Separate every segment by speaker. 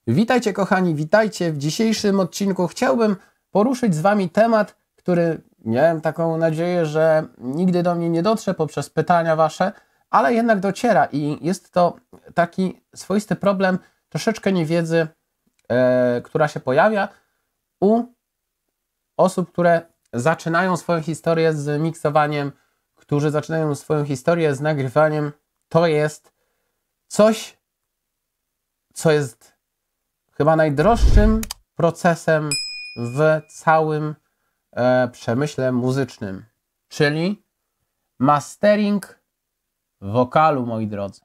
Speaker 1: Witajcie kochani, witajcie. W dzisiejszym odcinku chciałbym poruszyć z Wami temat, który miałem taką nadzieję, że nigdy do mnie nie dotrze poprzez pytania Wasze, ale jednak dociera i jest to taki swoisty problem, troszeczkę niewiedzy, która się pojawia u osób, które zaczynają swoją historię z miksowaniem, którzy zaczynają swoją historię z nagrywaniem. To jest coś, co jest chyba najdroższym procesem w całym przemyśle muzycznym, czyli mastering wokalu, moi drodzy.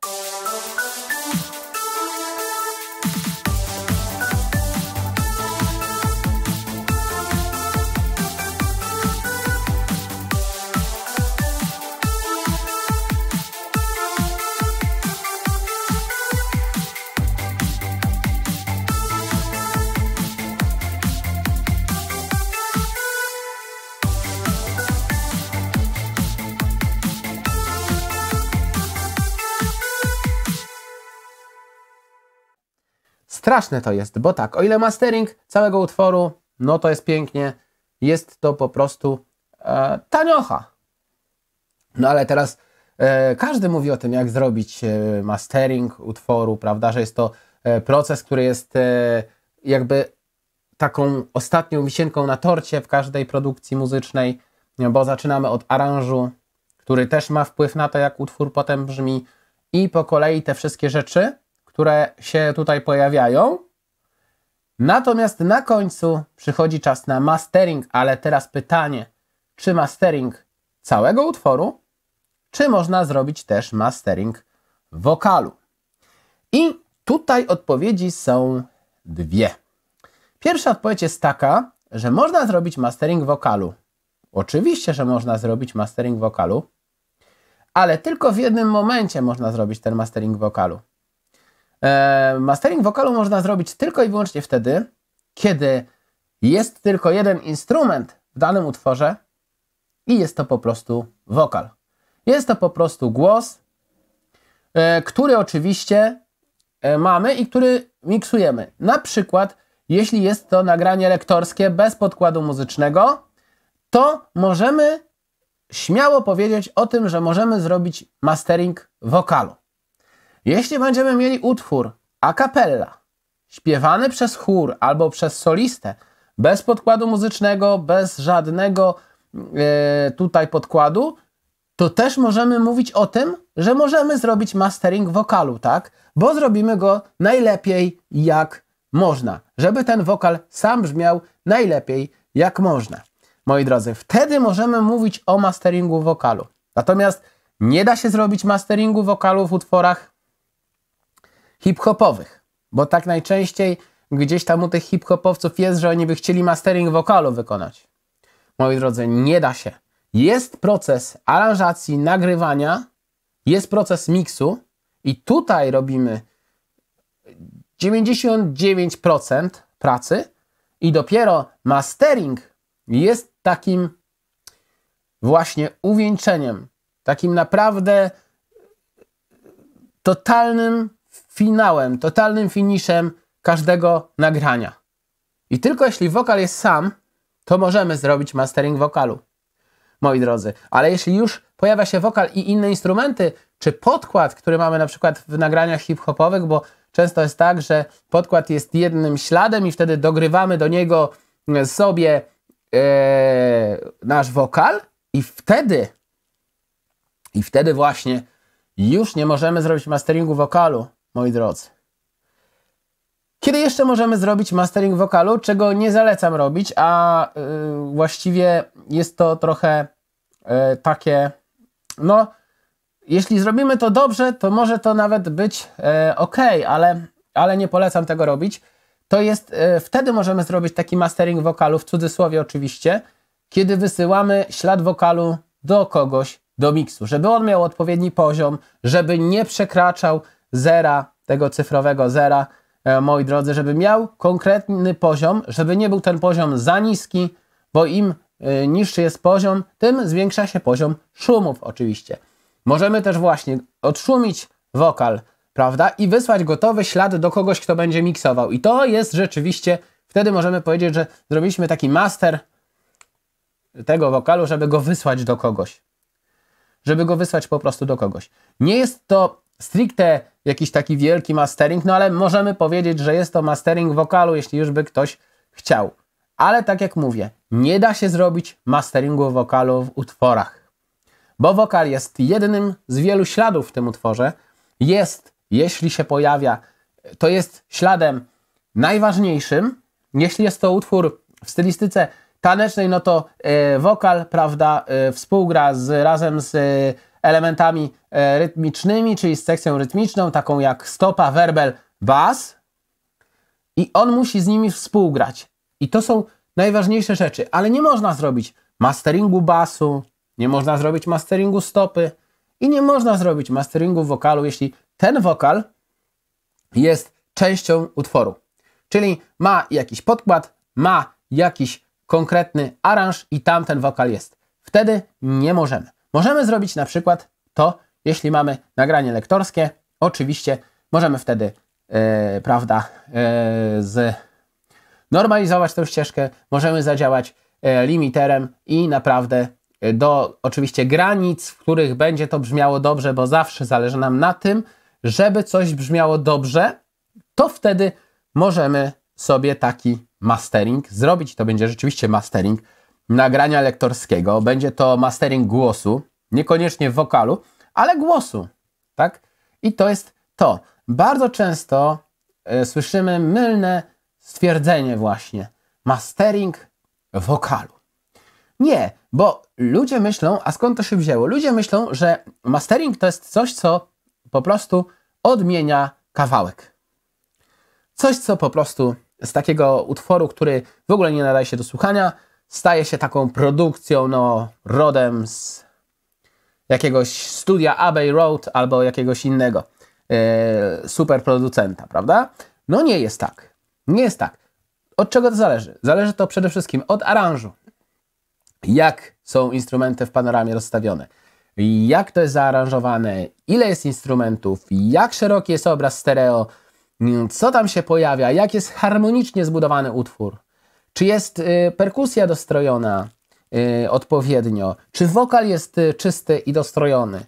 Speaker 1: Straszne to jest, bo tak, o ile mastering całego utworu, no to jest pięknie, jest to po prostu taniocha. No ale teraz każdy mówi o tym, jak zrobić mastering utworu, prawda, że jest to proces, który jest jakby taką ostatnią wisienką na torcie w każdej produkcji muzycznej, bo zaczynamy od aranżu, który też ma wpływ na to, jak utwór potem brzmi, i po kolei te wszystkie rzeczy, które się tutaj pojawiają. Natomiast na końcu przychodzi czas na mastering, ale teraz pytanie, czy mastering całego utworu, czy można zrobić też mastering wokalu? I tutaj odpowiedzi są dwie. Pierwsza odpowiedź jest taka, że można zrobić mastering wokalu. Oczywiście, że można zrobić mastering wokalu, ale tylko w jednym momencie można zrobić ten mastering wokalu. Mastering wokalu można zrobić tylko i wyłącznie wtedy, kiedy jest tylko jeden instrument w danym utworze i jest to po prostu wokal. Jest to po prostu głos, który oczywiście mamy i który miksujemy. Na przykład, jeśli jest to nagranie lektorskie bez podkładu muzycznego, to możemy śmiało powiedzieć o tym, że możemy zrobić mastering wokalu. Jeśli będziemy mieli utwór a cappella, śpiewany przez chór albo przez solistę, bez podkładu muzycznego, bez żadnego tutaj podkładu, to też możemy mówić o tym, że możemy zrobić mastering wokalu, tak? Bo zrobimy go najlepiej jak można, żeby ten wokal sam brzmiał najlepiej jak można. Moi drodzy, wtedy możemy mówić o masteringu wokalu. Natomiast nie da się zrobić masteringu wokalu w utworach hip-hopowych, bo tak najczęściej gdzieś tam u tych hip-hopowców jest, że oni by chcieli mastering wokalu wykonać. Moi drodzy, nie da się. Jest proces aranżacji, nagrywania, jest proces miksu i tutaj robimy 99% pracy i dopiero mastering jest takim właśnie uwieńczeniem, takim naprawdę totalnym finałem, totalnym finiszem każdego nagrania. I tylko jeśli wokal jest sam, to możemy zrobić mastering wokalu, moi drodzy. Ale jeśli już pojawia się wokal i inne instrumenty, czy podkład, który mamy na przykład w nagraniach hip-hopowych, bo często jest tak, że podkład jest jednym śladem i wtedy dogrywamy do niego sobie nasz wokal i wtedy właśnie już nie możemy zrobić masteringu wokalu, moi drodzy. Kiedy jeszcze możemy zrobić mastering wokalu, czego nie zalecam robić, a właściwie jest to trochę takie, no, jeśli zrobimy to dobrze, to może to nawet być ok, ale nie polecam tego robić. To jest, wtedy możemy zrobić taki mastering wokalu, w cudzysłowie oczywiście, kiedy wysyłamy ślad wokalu do kogoś, do miksu, żeby on miał odpowiedni poziom, żeby nie przekraczał zera, tego cyfrowego zera, moi drodzy, żeby miał konkretny poziom, żeby nie był ten poziom za niski, bo im niższy jest poziom, tym zwiększa się poziom szumów oczywiście. Możemy też właśnie odszumić wokal prawda? I wysłać gotowy ślad do kogoś, kto będzie miksował. I to jest rzeczywiście, wtedy możemy powiedzieć, że zrobiliśmy taki master tego wokalu, żeby go wysłać do kogoś. Żeby go wysłać po prostu do kogoś. Nie jest to stricte jakiś taki wielki mastering, no ale możemy powiedzieć, że jest to mastering wokalu, jeśli już by ktoś chciał. Ale tak jak mówię, nie da się zrobić masteringu wokalu w utworach. Bo wokal jest jednym z wielu śladów w tym utworze. Jest, jeśli się pojawia, to jest śladem najważniejszym. Jeśli jest to utwór w stylistyce tanecznej, no to wokal, prawda, współgra razem z elementami rytmicznymi, czyli z sekcją rytmiczną, taką jak stopa, werbel, bas. I on musi z nimi współgrać. I to są najważniejsze rzeczy. Ale nie można zrobić masteringu basu, nie można zrobić masteringu stopy i nie można zrobić masteringu wokalu, jeśli ten wokal jest częścią utworu. Czyli ma jakiś podkład, ma jakiś konkretny aranż i tam ten wokal jest. Wtedy nie możemy. Możemy zrobić na przykład to, jeśli mamy nagranie lektorskie. Oczywiście możemy wtedy, prawda, normalizować tę ścieżkę. Możemy zadziałać limiterem i naprawdę do oczywiście granic, w których będzie to brzmiało dobrze, bo zawsze zależy nam na tym, żeby coś brzmiało dobrze, to wtedy możemy sobie taki mastering zrobić. To będzie rzeczywiście mastering nagrania lektorskiego. Będzie to mastering głosu, niekoniecznie wokalu, ale głosu, tak? I to jest to. Bardzo często słyszymy mylne stwierdzenie właśnie. Mastering wokalu. Nie, bo ludzie myślą, a skąd to się wzięło? Ludzie myślą, że mastering to jest coś, co po prostu odmienia kawałek. Coś, co po prostu z takiego utworu, który w ogóle nie nadaje się do słuchania, staje się taką produkcją, no, rodem z jakiegoś studia Abbey Road albo jakiegoś innego super producenta, prawda? No nie jest tak. Nie jest tak. Od czego to zależy? Zależy to przede wszystkim od aranżu. Jak są instrumenty w panoramie rozstawione, jak to jest zaaranżowane, ile jest instrumentów, jak szeroki jest obraz stereo, co tam się pojawia, jak jest harmonicznie zbudowany utwór, czy jest perkusja dostrojona odpowiednio, czy wokal jest czysty i dostrojony.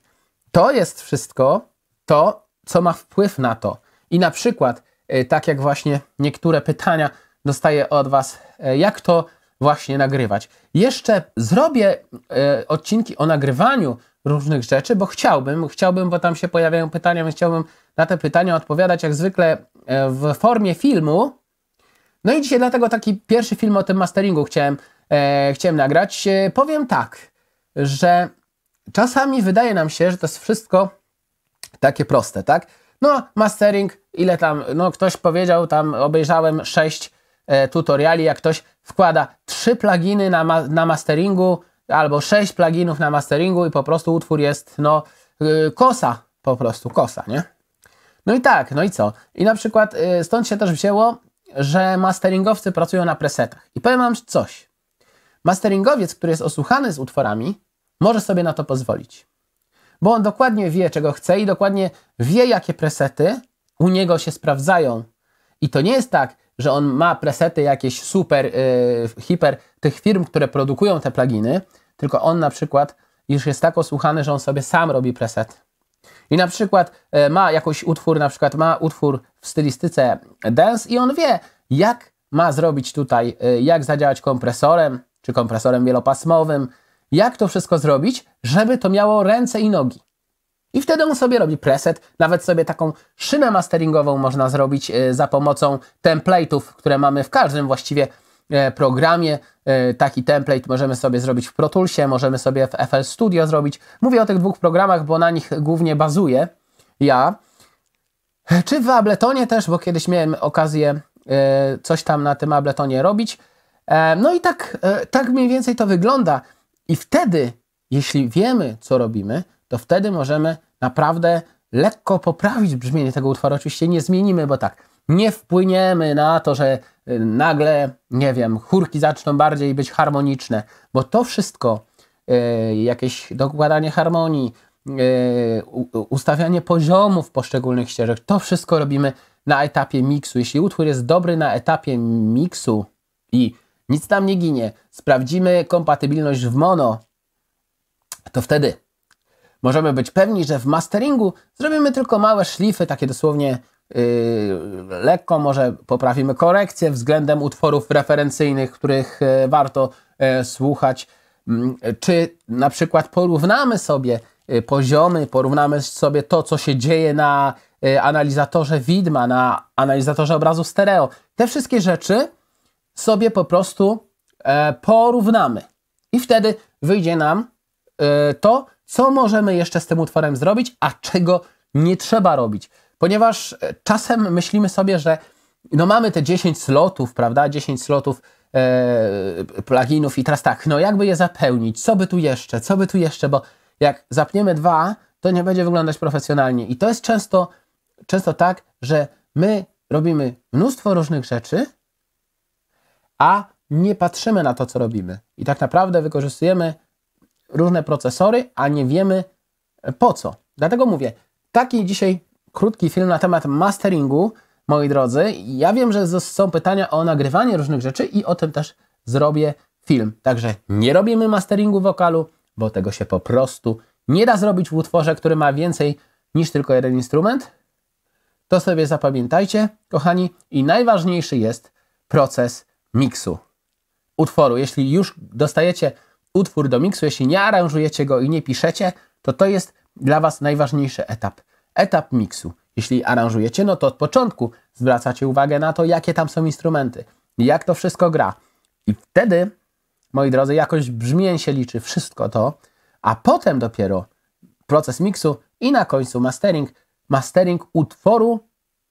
Speaker 1: To jest wszystko to, co ma wpływ na to. I na przykład, tak jak właśnie niektóre pytania dostaję od Was, jak to właśnie nagrywać. Jeszcze zrobię odcinki o nagrywaniu różnych rzeczy, bo chciałbym, bo tam się pojawiają pytania, więc chciałbym na te pytania odpowiadać jak zwykle w formie filmu. No i dzisiaj dlatego taki pierwszy film o tym masteringu chciałem nagrać. Powiem tak, że czasami wydaje nam się, że to jest wszystko takie proste, tak? No, mastering, ile tam, no ktoś powiedział, tam obejrzałem 6 tutoriali, jak ktoś wkłada 3 pluginy na masteringu albo 6 pluginów na masteringu i po prostu utwór jest, no, kosa, po prostu kosa, nie? No i tak, no i co? I na przykład stąd się też wzięło, że masteringowcy pracują na presetach. I powiem wam coś. Masteringowiec, który jest osłuchany z utworami, może sobie na to pozwolić. Bo on dokładnie wie, czego chce i dokładnie wie, jakie presety u niego się sprawdzają. I to nie jest tak, że on ma presety jakieś super, hiper tych firm, które produkują te pluginy, tylko on na przykład już jest tak osłuchany, że on sobie sam robi preset. I na przykład ma jakiś utwór, na przykład ma utwór w stylistyce dance i on wie, jak ma zrobić tutaj, jak zadziałać kompresorem, czy kompresorem wielopasmowym, jak to wszystko zrobić, żeby to miało ręce i nogi. I wtedy on sobie robi preset, nawet sobie taką szynę masteringową można zrobić za pomocą template'ów, które mamy w każdym właściwie programie. Taki template możemy sobie zrobić w Pro Toolsie, możemy sobie w FL Studio zrobić. Mówię o tych 2 programach, bo na nich głównie bazuję ja. Czy w Abletonie też, bo kiedyś miałem okazję coś tam na tym Abletonie robić. No i tak mniej więcej to wygląda. I wtedy, jeśli wiemy, co robimy, to wtedy możemy naprawdę lekko poprawić brzmienie tego utworu. Oczywiście nie zmienimy, bo tak, nie wpłyniemy na to, że nagle, nie wiem, chórki zaczną bardziej być harmoniczne, bo to wszystko, jakieś dokładanie harmonii, ustawianie poziomów poszczególnych ścieżek, to wszystko robimy na etapie miksu. Jeśli utwór jest dobry na etapie miksu i nic nam nie ginie, sprawdzimy kompatybilność w mono, to wtedy możemy być pewni, że w masteringu zrobimy tylko małe szlify, takie dosłownie lekko, może poprawimy korekcję względem utworów referencyjnych, których warto słuchać, czy na przykład porównamy sobie poziomy, porównamy sobie to, co się dzieje na analizatorze widma, na analizatorze obrazu stereo. Te wszystkie rzeczy sobie po prostu porównamy i wtedy wyjdzie nam to, co możemy jeszcze z tym utworem zrobić, a czego nie trzeba robić. Ponieważ czasem myślimy sobie, że no mamy te 10 slotów, prawda, 10 slotów pluginów i teraz tak, no jakby je zapełnić, co by tu jeszcze, bo jak zapniemy 2, to nie będzie wyglądać profesjonalnie i to jest często tak, że my robimy mnóstwo różnych rzeczy, a nie patrzymy na to, co robimy i tak naprawdę wykorzystujemy różne procesory, a nie wiemy po co. Dlatego mówię, taki dzisiaj krótki film na temat masteringu, moi drodzy. Ja wiem, że są pytania o nagrywanie różnych rzeczy i o tym też zrobię film. Także nie robimy masteringu wokalu, bo tego się po prostu nie da zrobić w utworze, który ma więcej niż tylko jeden instrument. To sobie zapamiętajcie, kochani. I najważniejszy jest proces miksu utworu. Jeśli już dostajecie utwór do miksu, jeśli nie aranżujecie go i nie piszecie, to jest dla Was najważniejszy etap. Etap miksu. Jeśli aranżujecie, no to od początku zwracacie uwagę na to, jakie tam są instrumenty, jak to wszystko gra. I wtedy, moi drodzy, jakość brzmień się liczy, wszystko to, a potem dopiero proces miksu i na końcu mastering. Mastering utworu,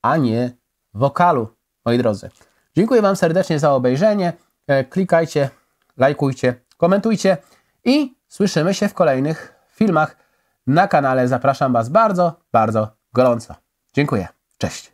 Speaker 1: a nie wokalu, moi drodzy. Dziękuję Wam serdecznie za obejrzenie. Klikajcie, lajkujcie, komentujcie i słyszymy się w kolejnych filmach na kanale. Zapraszam Was bardzo, bardzo gorąco. Dziękuję. Cześć.